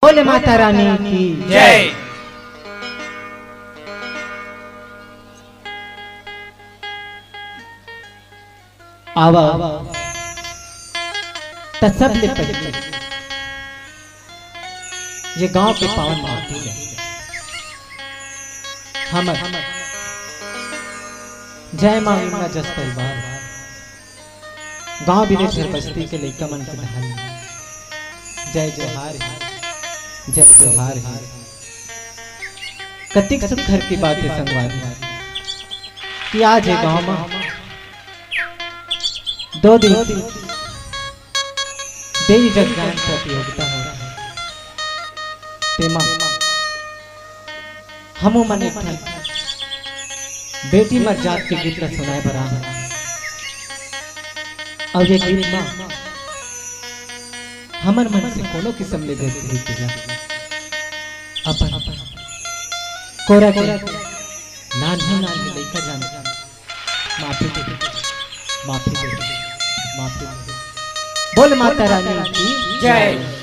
बोले माता रानी की जय। आवा सबले पहले ये गांव के पावन माटी है हमर जय मां इमना जस परिवार गांव विदेश बस्ती के लइका मन के धन जय जोहार जय जोहार कतिक सुख घर की बातें संगवारी कि आज है गांव में 2 दिन देवी जगदान प्रतियोगिता हो रहा है तेमा हमू मन एक बेटी मर जात के गीत ला सुनाए बरा और ये गीत मां हमर मन से कोनो किस्म ले गीत जा अपन कोरा के नान लइका जान माफी दे माफी दे माफी दे बोल माता रानी की जय।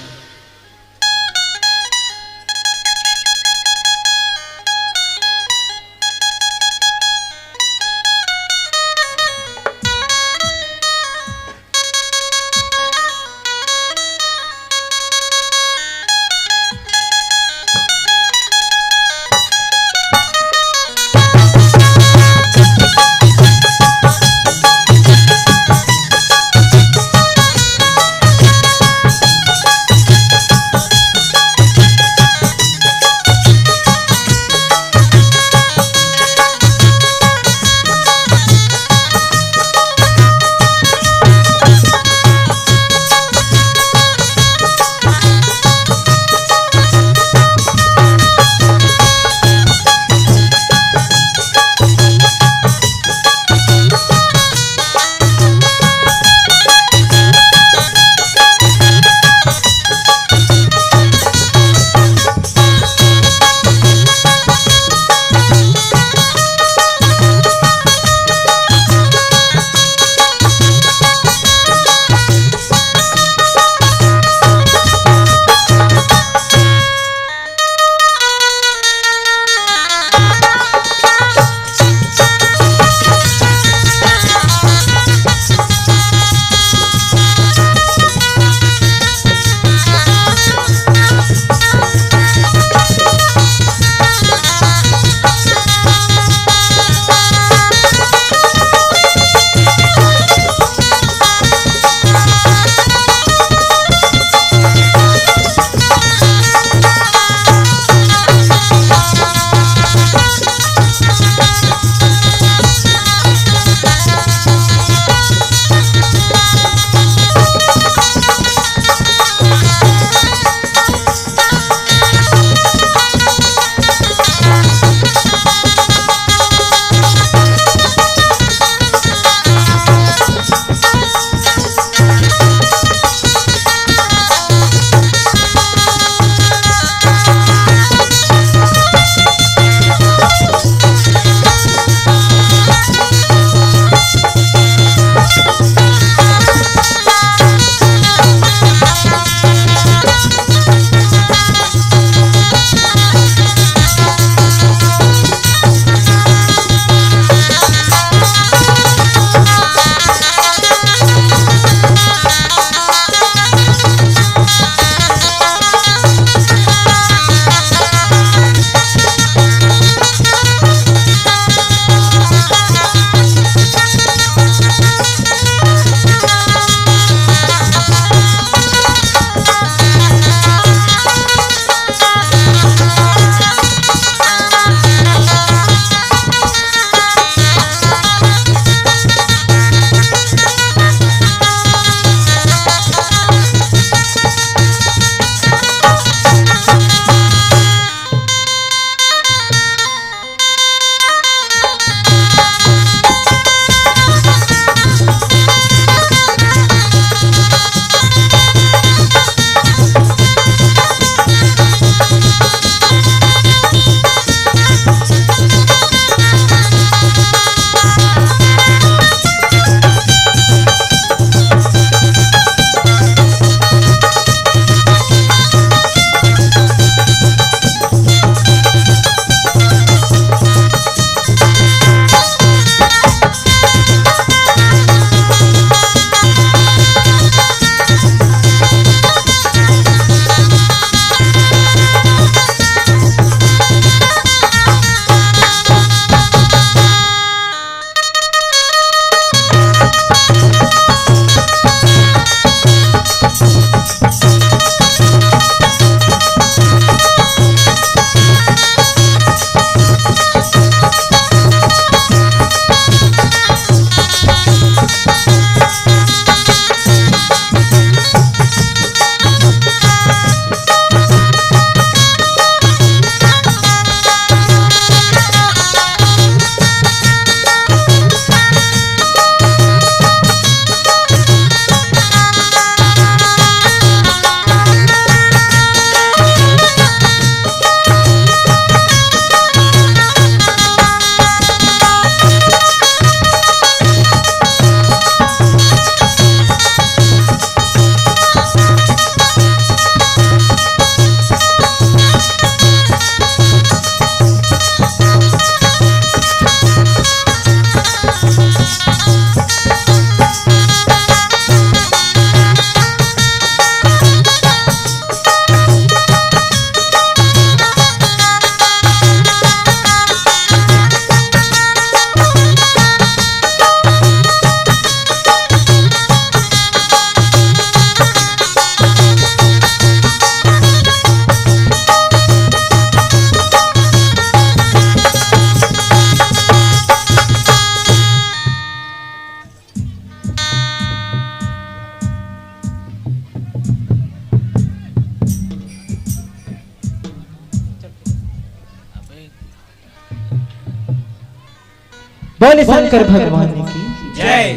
बोले शंकर भगवान की जय।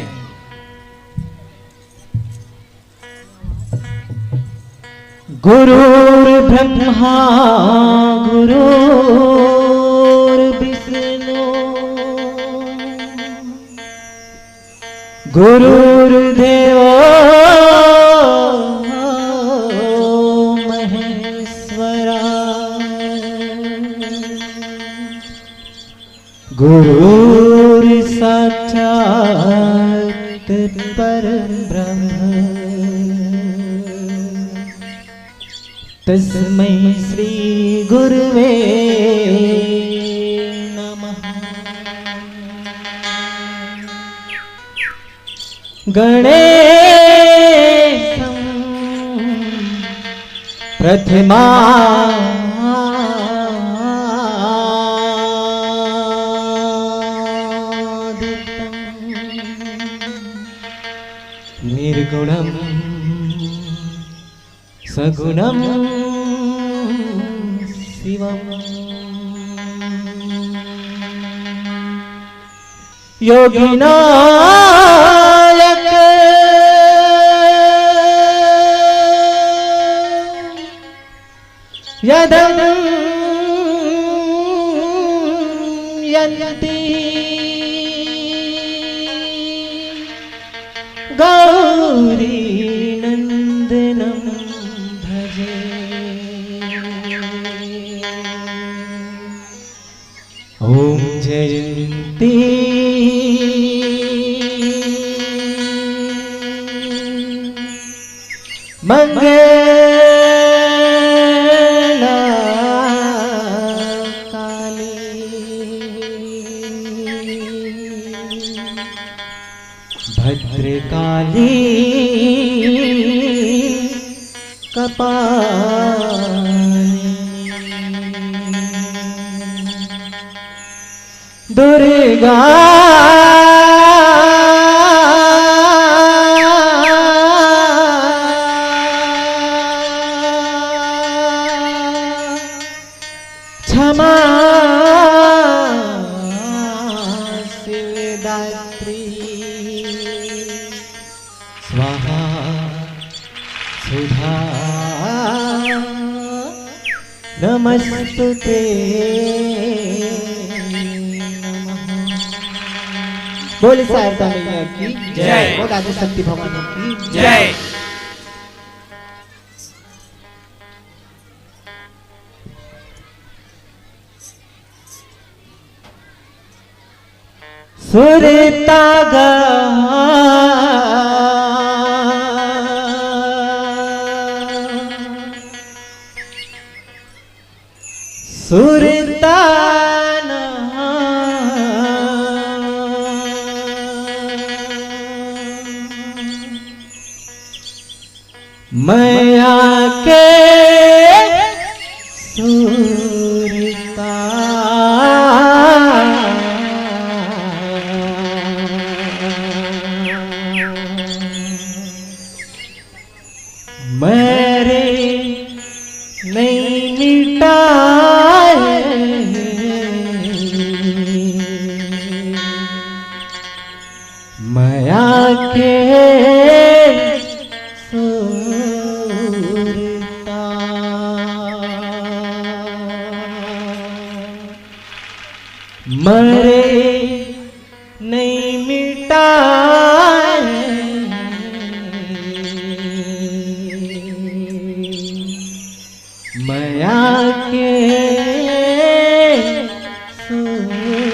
गुरुर् ब्रह्मा गुरुर्विष्णु गुरुर्देवो महेश्वरा गुरुर्साक्षात् परब्रह्म तस्मै श्री गुरुवे नमः। गणेशं प्रथमादितं निर्गुणं सगुणं शिवम् योगिनायक यदं यन्ति गौरी नंदनं भजे। ओम जयंती मंगला काली भद्रकाली कपालिनी दुर्गा क्षमा शिवदात्री स्वाहा सुधा नमस्तुते नमः। बोले शारदा मैया की जय। बोल आदि शक्ति भवानी की जय। सुरतागा सुरताना मैया के सुरता मेरे नहीं मिटाए माया के सुरता मरे नहीं मिटाए माया के सुरता।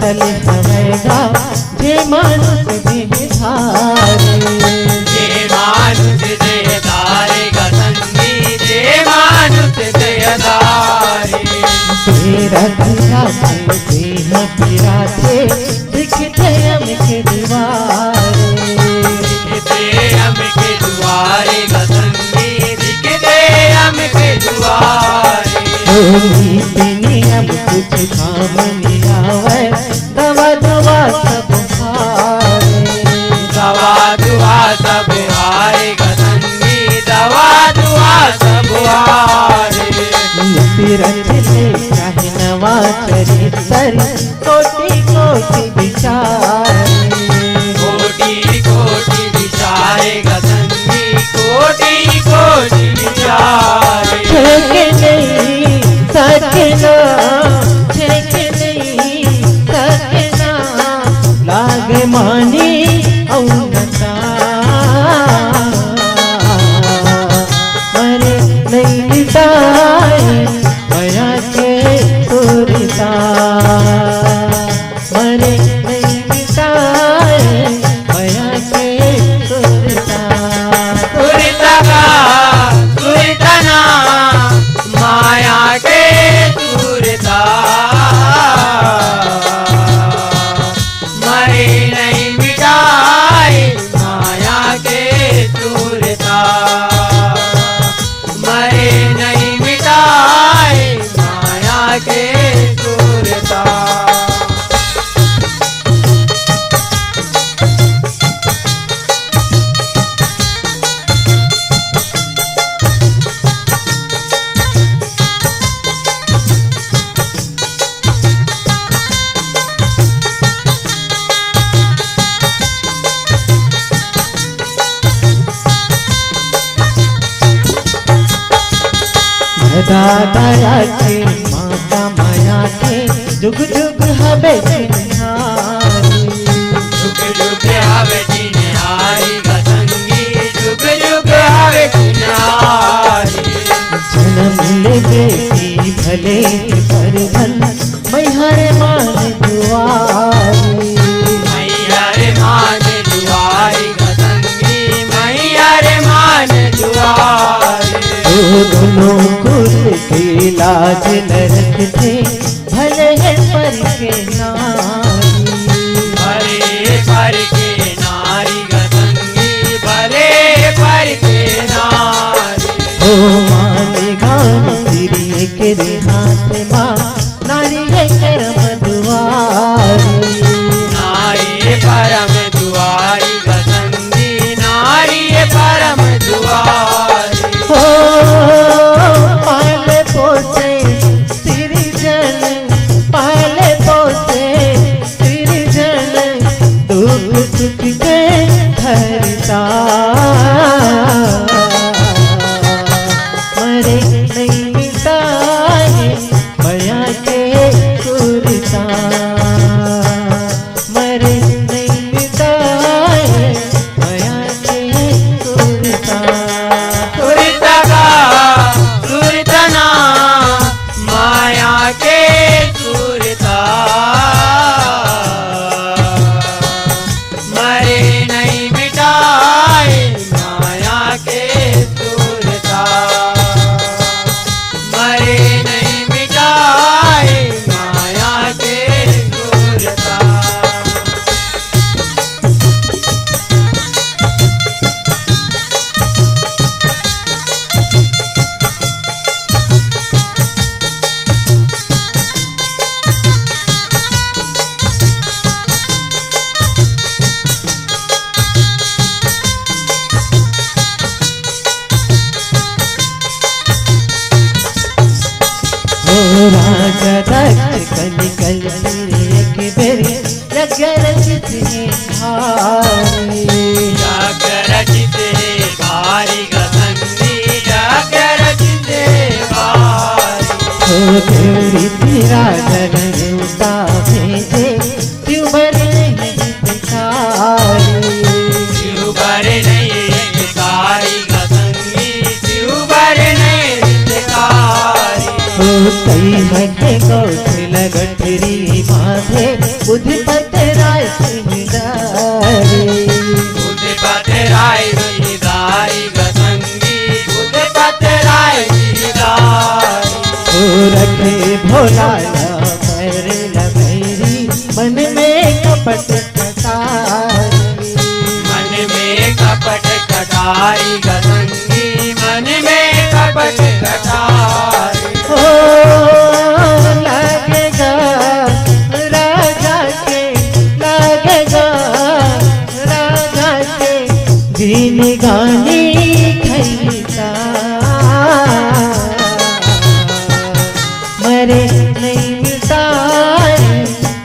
तल हवेगा जे मानुष देह धारे, जे मानुष देह धारे गसंगी, जे मानुष देह धारे। तीरथ जाते देह पिराते दिखते अमके दुआरे, दिखते अमके दुआरे गसंगी, दिखते अमके दुआरे। बिनी अब कुछ काम नहीं आवे, दवा दवा सब हारे, दवा दुआ सब हारे गसंगी, दवा दुआ सब हारे। तीरथ ले चाहे नवा चरित्र कोटि कोटि विचारे, कोटि कोटि विचारे गसंगी, कोटि कोटि विचारे। छेके नहीं सकना, छेके नहीं सकना, लागे मानी औनता, मरे नहीं मिटाए माया के सुरता, मरे नहीं मिटाए माया के सुरता। सुरता का सुरतना माया के सुरता, मरे नहीं मिटाए माया के सुरता, मरे नहीं मिटाए माया के सुरता। दादा के माता माया के जुग जुग हवे निहारी, जुग जुग हवे निहारी गसंगी, जुग जुग हवे निहारी। जन्म ले बेटी भले पर धन मैहर मान दुआरी, मैहर मान दुआरी गसंगी, मैहर मान दुआरी। दोनों कुल की लाज न रखते भले है पर के नारी, भले पर के नारी गसंगी, भले पर के नारी। ओ मालेगा तेरी के हाथ माँ नारी है करम दुआरी, नारी परम दुआरी गसंगी, नारी परम दुआरी। पाले पोसे सृजन, पाले पोसे सृजन, दुख सुख के हरता, मरे नहीं मिटाए माया के सुरता, मरे नहीं मिटाए माया के सुरता। सुरता का सुरतना माया के सुरता, मरे नहीं मिटाए माया के सुरता, मरे नहीं मिटाए माया के सुरता। राजा दक्ष कलिकल एक बेरी यज्ञ रचित है भारी, यज्ञ रचित है भारी गसंगी, यज्ञ रचित है भारी। तेरी राजन देवता भेजे शिवबर नहीं भिखारी, शिवबर नहीं भिखारी गसंगी, शिवबर नहीं भिखारी। तई मके गौठ लगठरी बांधे बुझ भोला भैरी मन में कपट कटारी, मन में कपट कटारी गसंगी, मन में कपट कटारी। हो लगेगा राजा के, लगेगा राजा के दिन गानी खैता, मरे नहीं मिटाए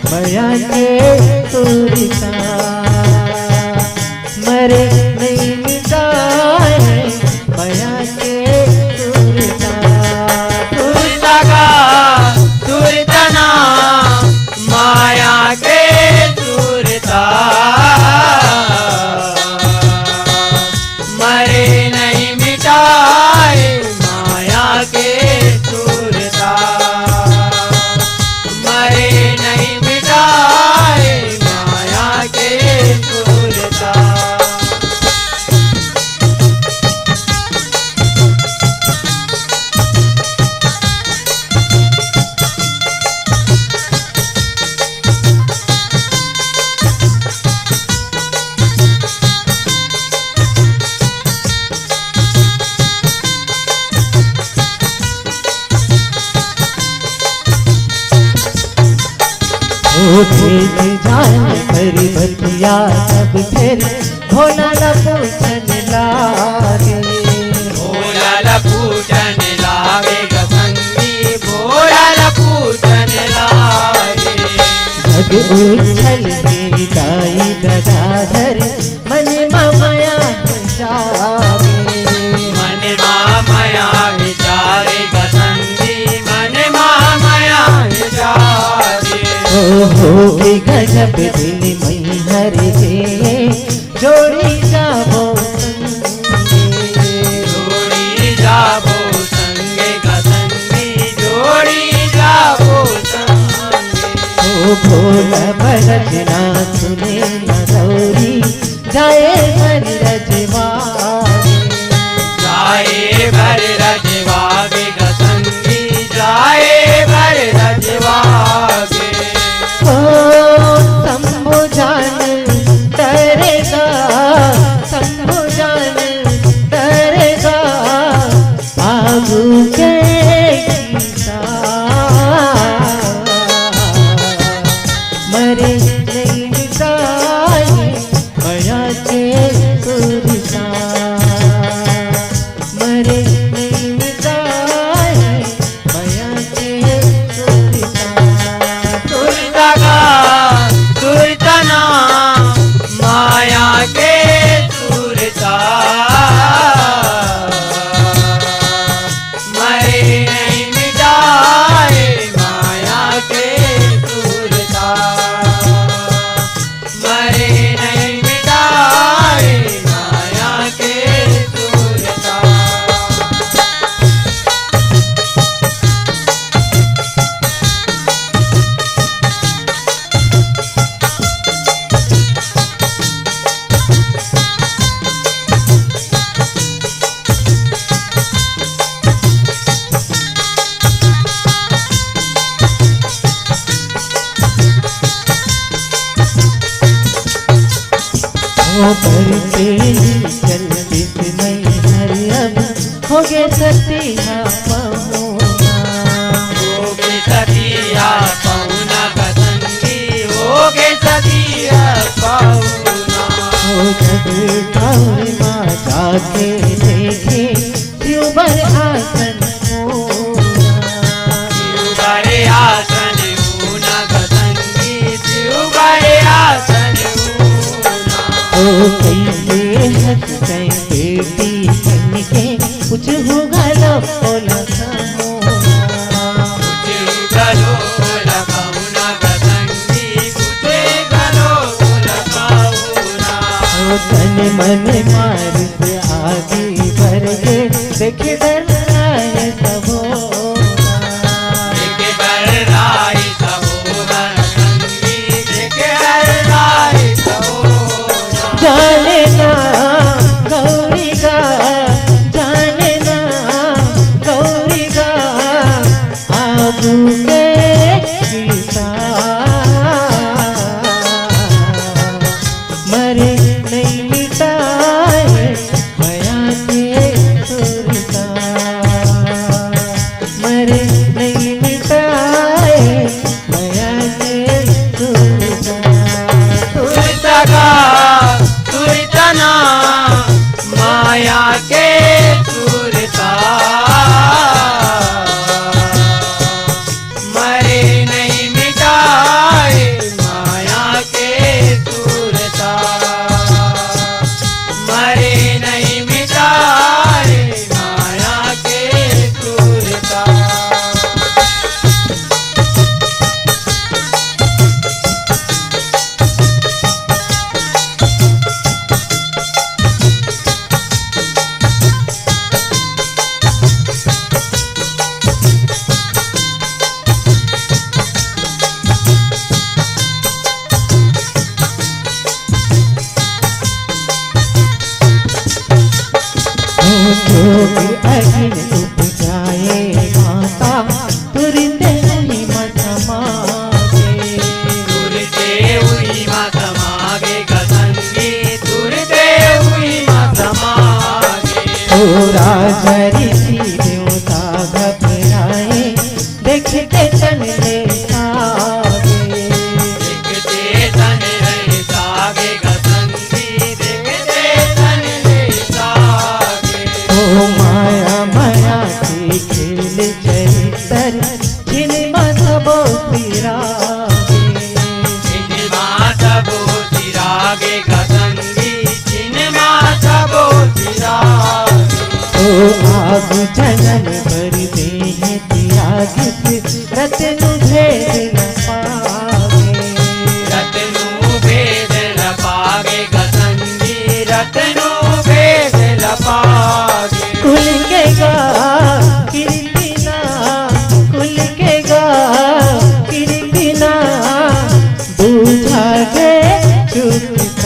माया के तुरता, मरे नहीं मिटाए माया के तुरता। तुरता का तुरतना माया के तुरता, मरे नहीं मिटाए माया के तुरता, मरे नहीं मिटाए माया के तुरता। भेज जान पर बतिया सब फिर भोला पूछन लागे, भोला पूजन लागे गसंगी, भोला पूजन लागे। जग उछल मेरी दाई गदाधर मन माया जागे, मन माया विचारे गसंगी, मन माया विचारे। हो गजब दिल मई हर जे जोड़ी जाबो संगे, जोड़ी जाबो संगे गसंगी, जोड़ी जाबो संगे। ओ भोला बरजना सुने न गौरी जाए हर रजवागे, जाए भर रजवागे गसंगी, जाए भर रजवागे। शंभु जान डरेगा, शंभु जान डरेगा आगू के गीता, मरे नहीं मिटाए माया के तुरता, मरे नहीं मिटाए माया के तुरता। तुरता का तुरतना माया के तुरता, मरे नहीं मिटाए माया के तुरता, मरे नहीं मिटाए माया के तुरता। पर चल बिस नहीं हर अब हो गए सतिया पहुना, होगे सतिया पहुना गसंगी, होगे सतिया पहुना। हो जब गौरी माँ जाके देखे त्युबर आसन शिवबरे आसन ऊना गसंगी, शिवबरे आसन ऊना। ओ कैसे हंस गए बेटी बन के कुछ होगा लो बोला कुछ गलो लगाऊना गसंगी, कुछ गलो लगाऊना। तन मन मार से आगे भर के देख डर आए सबो, देखे बर राय सबो गसंगी, देखे बर राय सबो। जाने ना गौरी का, जाने ना गौरी का आगू के रोग अग्नि उपजाए माता तुरते हुई मत मागे तुरते हुई मत मागे गसंगी तुरते हुई मत मागे राजा ऋषि देवता घबराए देखते तन ले सागे देखते तन ले सागे गसंगी देखते तन ले सागे ओ माया माया के खेल चरित्र जिन मत बोतिरागे जिन माता बोतिरागे गसंगी जिन माता बोतिरागे ओ आग जनन भर देह त्याग रत्न भेद न पावे रत्नु भेद न पागे गसंगी रत्नु भेद न पागे कुल के गा कीर्तिना कुल के गा कीर्तिना बुझा गे चुप